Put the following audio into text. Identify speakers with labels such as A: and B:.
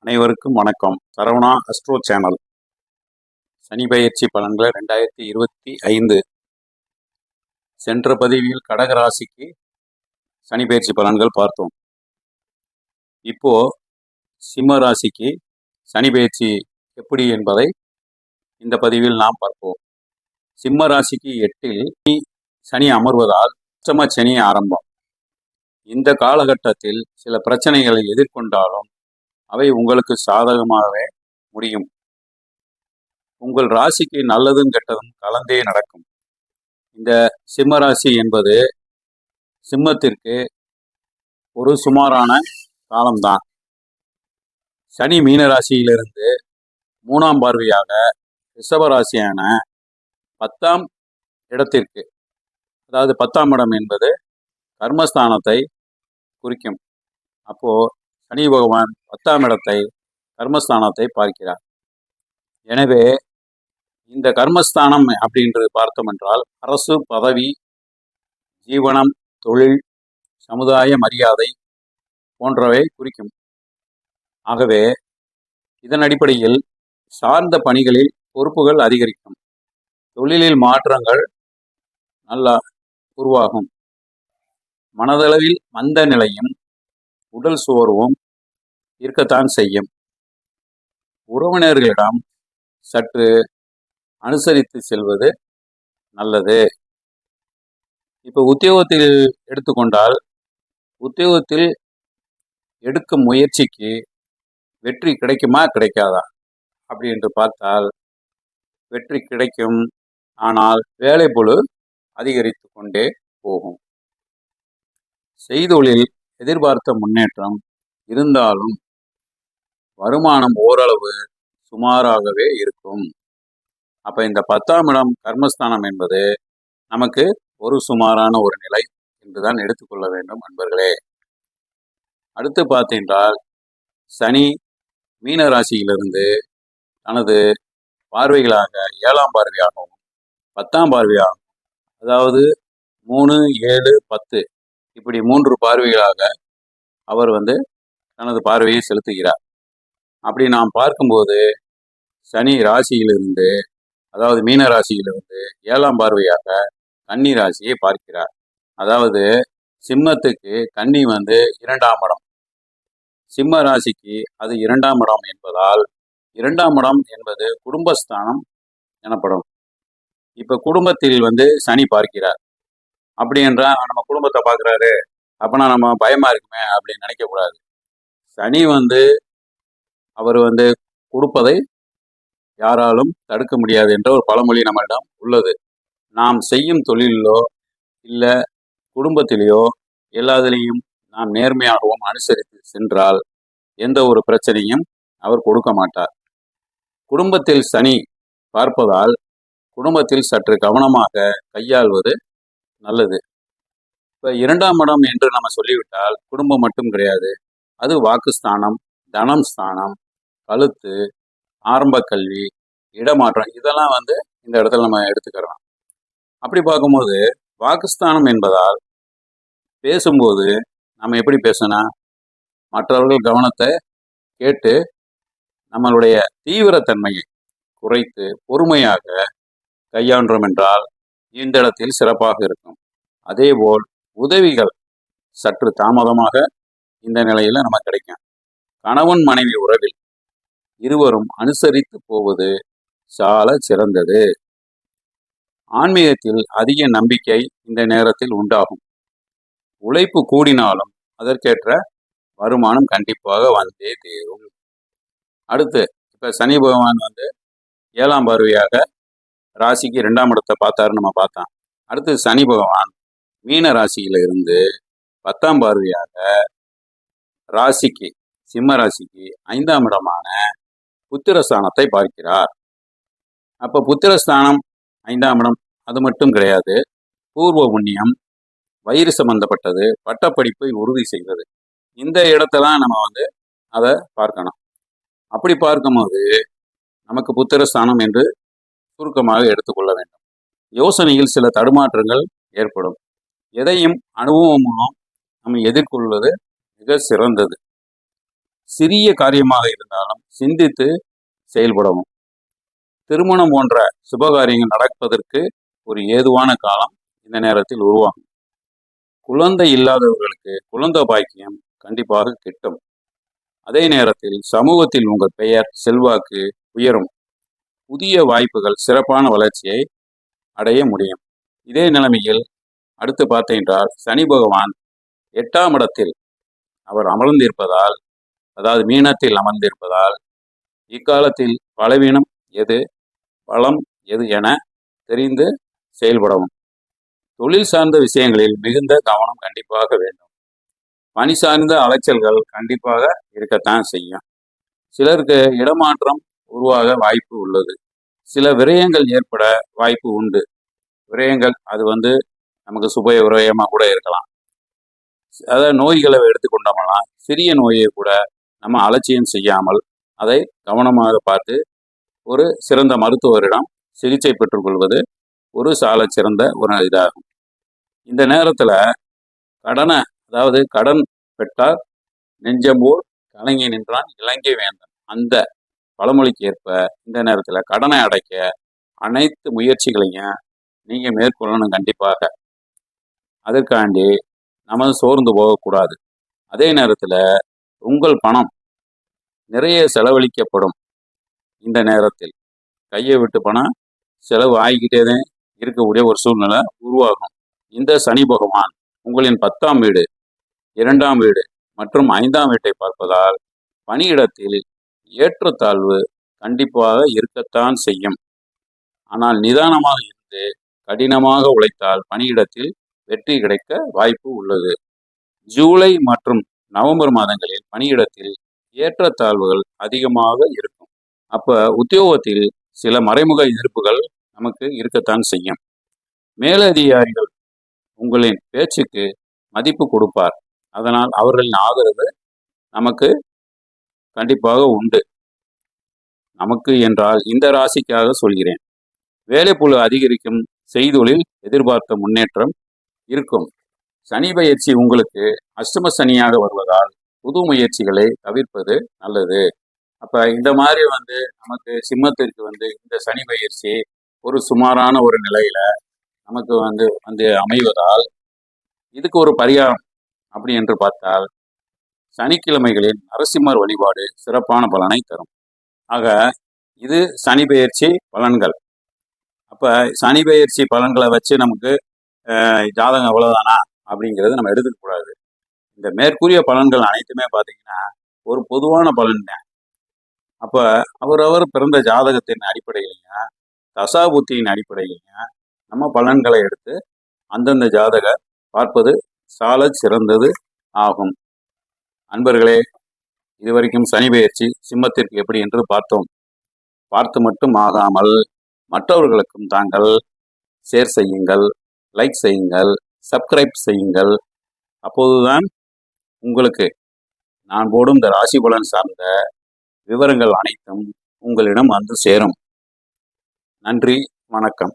A: அனைவருக்கும் வணக்கம். Saravana astro channel. சனி பயிற்சி பலன்கள் 2025. சென்ற பதிவில் கடகராசிக்கு சனி பயிற்சி பலன்கள் பார்த்தோம். இப்போ சிம்ம ராசிக்கு சனி பயிற்சி எப்படி என்பதை இந்த பதிவில் நாம் பார்ப்போம். சிம்ம ராசிக்கு 8இல் சனி அமர்வதால் உச்சம சனி ஆரம்பம். இந்த காலகட்டத்தில் சில பிரச்சனைகளை எதிர்கொண்டாலும் அவை உங்களுக்கு சாதகமாகவே முடியும். உங்கள் ராசிக்கு நல்லதும் கெட்டதும் கலந்தே நடக்கும். இந்த சிம்ம ராசி என்பது சிம்மத்திற்கு ஒரு சுமாரான காலம்தான். சனி மீன ராசியிலிருந்து 3ஆம் பார்வையாக ரிஷபராசியான 10ஆம் இடத்திற்கு, அதாவது 10ஆம் இடம் என்பது கர்மஸ்தானத்தை குறிக்கும். அப்போ சனி பகவான் 10ஆம் இடத்தை, கர்மஸ்தானத்தை பார்க்கிறார். எனவே இந்த கர்மஸ்தானம் அப்படின்றது பார்த்தோம் என்றால் அரசு, பதவி, ஜீவனம், தொழில், சமுதாய மரியாதை போன்றவை குறிக்கும். ஆகவே இதன் அடிப்படையில் சார்ந்த பணிகளில் பொறுப்புகள் அதிகரிக்கும். தொழிலில் மாற்றங்கள் நல்லா உருவாகும். மனதளவில் மந்த நிலையும் உடல் சோர்வும் இருக்கத்தான் செய்யும். உறவினர்களிடம் சற்று அனுசரித்து செல்வது நல்லது. இப்போ உத்தியோகத்தில் எடுத்துக்கொண்டால், உத்தியோகத்தில் எடுக்கும் முயற்சிக்கு வெற்றி கிடைக்குமா கிடைக்காதா அப்படி என்று பார்த்தால் வெற்றி கிடைக்கும். ஆனால் வேலைப்பளு அதிகரித்து கொண்டே போகும். செய்தொழில் எதிர்பார்த்த முன்னேற்றம் இருந்தாலும் வருமானம் ஓரளவு சுமாராகவே இருக்கும். அப்போ இந்த 10ஆம் இடம் கர்மஸ்தானம் என்பது நமக்கு ஒரு சுமாரான ஒரு நிலை என்றுதான் எடுத்துக்கொள்ள வேண்டும் நண்பர்களே. அடுத்து பார்த்தீங்கன்றால் சனி மீன ராசியிலிருந்து தனது பார்வைகளாக 7ஆம் பார்வையாகவும் 10ஆம் பார்வையாகவும், அதாவது 3, 7, 10 இப்படி 3 பார்வைகளாக அவர் தனது பார்வையை செலுத்துகிறார். அப்படி நாம் பார்க்கும்போது சனி ராசியிலிருந்து, அதாவது மீன ராசியிலிருந்து 7ஆம் பார்வையாக கன்னி ராசியை பார்க்கிறார். அதாவது சிம்மத்துக்கு கன்னி 2ஆம் இடம், சிம்ம ராசிக்கு அது 2ஆம் இடம் என்பதால் 2ஆம் இடம் என்பது குடும்பஸ்தானம் எனப்படும். இப்போ குடும்பத்தில் சனி பார்க்கிறார். அப்படி என்றால் நம்ம குடும்பத்தை பார்க்குறாரு, அப்போனா நம்ம பயமா இருக்குமே அப்படின்னு நினைக்கக்கூடாது. சனி அவர் கொடுப்பதை யாராலும் தடுக்க முடியாது என்ற ஒரு பழமொழி நம்மளிடம் உள்ளது. நாம் செய்யும் தொழிலிலோ இல்லை குடும்பத்திலேயோ எல்லாத்திலையும் நாம் நேர்மையாகவும் அனுசரித்து சென்றால் எந்த ஒரு பிரச்சனையும் அவர் கொடுக்க மாட்டார். குடும்பத்தில் சனி பார்ப்பதால் குடும்பத்தில் சற்று கவனமாக கையாள்வது நல்லது. இப்போ 2ஆம் இடம் என்று நம்ம சொல்லிவிட்டால் குடும்பம் மட்டும் கிடையாது, அது வாக்குஸ்தானம், தனம் ஸ்தானம், கழுத்து, ஆரம்ப கல்வி, இடமாற்றம், இதெல்லாம் இந்த இடத்துல நம்ம எடுத்துக்கிறோம். அப்படி பார்க்கும்போது வாக்குஸ்தானம் என்பதால் பேசும்போது நம்ம எப்படி பேசணும், மற்றவர்கள் கவனத்தை கேட்டு நம்மளுடைய தீவிரத்தன்மையை குறைத்து பொறுமையாக கையாண்டோம் என்றால் இந்த இடத்தில் சிறப்பாக இருக்கும். அதேபோல் உதவிகள் சற்று தாமதமாக இந்த நிலையில நமக்கு கிடைக்கும். கணவன் மனைவி உறவில் இருவரும் அனுசரித்து போவது சால சிறந்தது. ஆன்மீகத்தில் அதிக நம்பிக்கை இந்த நேரத்தில் உண்டாகும். உழைப்பு கூடினாலும் அதற்கேற்ற வருமானம் கண்டிப்பாக வந்தே தீரும். அடுத்து இப்ப சனி பகவான் 7ஆம் பார்வையாக ராசிக்கு 2ஆம் இடத்தை பார்த்தாரு, நம்ம பார்த்தோம். அடுத்து சனி பகவான் மீன ராசியில இருந்து 10ஆம் பார்வையாக ராசிக்கு, சிம்ம ராசிக்கு 5ஆம் இடமான புத்திரஸ்தானத்தை பார்க்கிறார். அப்போ புத்திரஸ்தானம் 5ஆம் இடம் அது மட்டும் கிடையாது, பூர்வ புண்ணியம், வயிறு சம்பந்தப்பட்டது, பட்டப்படிப்பை உறுதி செய்வது, இந்த இடத்தெல்லாம் நம்ம அதை பார்க்கணும். அப்படி பார்க்கும்போது நமக்கு புத்திரஸ்தானம் என்று சுருக்கமாக எடுத்துக்கொள்ள வேண்டும். யோசனையில் சில தடுமாற்றங்கள் ஏற்படும். எதையும் அனுபவம் மூலம் நம்ம எதிர்கொள்வது மிக சிறந்தது. சிறிய காரியமாக இருந்தாலும் சிந்தித்து செயல்படவும். திருமணம் போன்ற சுபகாரியங்கள் நடப்பதற்கு ஒரு ஏதுவான காலம் இந்த நேரத்தில் உருவாகும். குழந்தை இல்லாதவர்களுக்கு குழந்தை பாக்கியம் கண்டிப்பாக கிட்டும். அதே நேரத்தில் சமூகத்தில் உங்கள் பெயர் செல்வாக்கு உயரும். புதிய வாய்ப்புகள் சிறப்பான வளர்ச்சியை அடைய முடியும். இதே நிலைமையில் அடுத்து பார்த்தீங்கன்றால் சனி பகவான் 8ஆம் இடத்தில் அவர் அமர்ந்திருப்பதால், அதாவது மீனத்தில் அமர்ந்திருப்பதால், இக்காலத்தில் பலவீனம் எது பலம் எது என தெரிந்து செயல்படவும். தொழில் சார்ந்த விஷயங்களில் மிகுந்த கவனம் கண்டிப்பாக வேண்டும். பணி சார்ந்த அலைச்சல்கள் கண்டிப்பாக இருக்கத்தான் செய்யும். சிலருக்கு இடமாற்றம் உருவாக வாய்ப்பு உள்ளது. சில விரயங்கள் ஏற்பட வாய்ப்பு உண்டு. விரயங்கள் அது நமக்கு சுப விரயமாக கூட இருக்கலாம். அதாவது நோய்களை எடுத்துக்கொண்டோம்னா சிறிய நோயை கூட நம்ம அலட்சியம் செய்யாமல் அதை கவனமாக பார்த்து ஒரு சிறந்த மருத்துவரிடம் சிகிச்சை பெற்றுக்கொள்வது ஒரு சால சிறந்த ஒரு இதாகும். இந்த நேரத்தில் கடன் பெற்றார் நெஞ்சம்போல் கலங்கி நின்றான் இலங்கை வேந்தன், அந்த பழமொழிக்கு ஏற்ப இந்த நேரத்தில் கடனை அடைக்க அனைத்து முயற்சிகளையும் நீங்கள் மேற்கொள்ளணும் கண்டிப்பாக. அதற்காண்டி நம்ம சோர்ந்து போகக்கூடாது. அதே நேரத்தில் உங்கள் பணம் நிறைய செலவழிக்கப்படும். இந்த நேரத்தில் கையை விட்டு பணம் செலவு ஆகிக்கிட்டே தான் இருக்கக்கூடிய ஒரு சூழ்நிலை உருவாகும். இந்த சனி பகவான் உங்களின் 10ஆம் வீடு, 2ஆம் வீடு மற்றும் 5ஆம் வீட்டை பார்ப்பதால் பணியிடத்தில் ஏற்றத்தாழ்வு கண்டிப்பாக இருக்கத்தான் செய்யும். ஆனால் நிதானமாக இருந்து கடினமாக உழைத்தால் பணியிடத்தில் வெற்றி கிடைக்க வாய்ப்பு உள்ளது. ஜூலை மற்றும் நவம்பர் மாதங்களில் பணியிடத்தில் ஏற்றத்தாழ்வுகள் அதிகமாக இருக்கும். அப்ப உத்தியோகத்தில் சில மறைமுக எதிர்ப்புகள் நமக்கு இருக்கத்தான் செய்யும். மேலதிகாரிகள் உங்களின் பேச்சுக்கு மதிப்பு கொடுப்பார். அதனால் அவர்களின் ஆதரவு நமக்கு கண்டிப்பாக உண்டு. நமக்கு என்றால் இந்த ராசிக்காக சொல்கிறேன். வேலைப்பளு அதிகரிக்கும். செய்தொழில் எதிர்பார்த்த முன்னேற்றம் இருக்கும். சனி பயிற்சி உங்களுக்கு அஷ்டம சனியாக வருவதால் புது முயற்சிகளை தவிர்ப்பது நல்லது. அப்ப இந்த மாதிரி நமக்கு சிம்மத்திற்கு இந்த சனி பயிற்சி ஒரு சுமாரான ஒரு நிலையில நமக்கு அமைவதால் இதுக்கு ஒரு பரிகாரம் அப்படி என்று பார்த்தால் சனிக்கிழமைகளில் நரசிம்மர் வழிபாடு சிறப்பான பலனை தரும். ஆக இது சனி பயிற்சி பலன்கள். அப்ப சனி பயிற்சி பலன்களை வச்சு நமக்கு ஜாதகம் எவ்வளவுதானா அப்படிங்கிறது நம்ம எடுத்துக்க கூடாது. இந்த மேற்கூறிய பலன்கள் அனைத்துமே பார்த்தீங்கன்னா ஒரு பொதுவான பலன் தான். அப்ப அவரவர் பிறந்த ஜாதகத்தின் அடிப்படையிலையும் தசாபுத்தியின் அடிப்படையிலையும் நம்ம பலன்களை எடுத்து அந்தந்த ஜாதக பார்ப்பது சால சிறந்தது ஆகும். அன்பர்களே, இதுவரைக்கும் சனி பயிற்சி சிம்மத்திற்கு எப்படி என்று பார்த்தோம். பார்த்து மட்டும் ஆகாமல் மற்றவர்களுக்கும் தாங்கள் ஷேர் செய்யுங்கள், லைக் செய்யுங்கள், சப்ஸ்கிரைப் செய்யுங்கள். அப்போதுதான் உங்களுக்கு நான் போடும் இந்த ராசி பலன் சார்ந்த விவரங்கள் அனைத்தும் உங்களிடம் வந்து சேரும். நன்றி, வணக்கம்.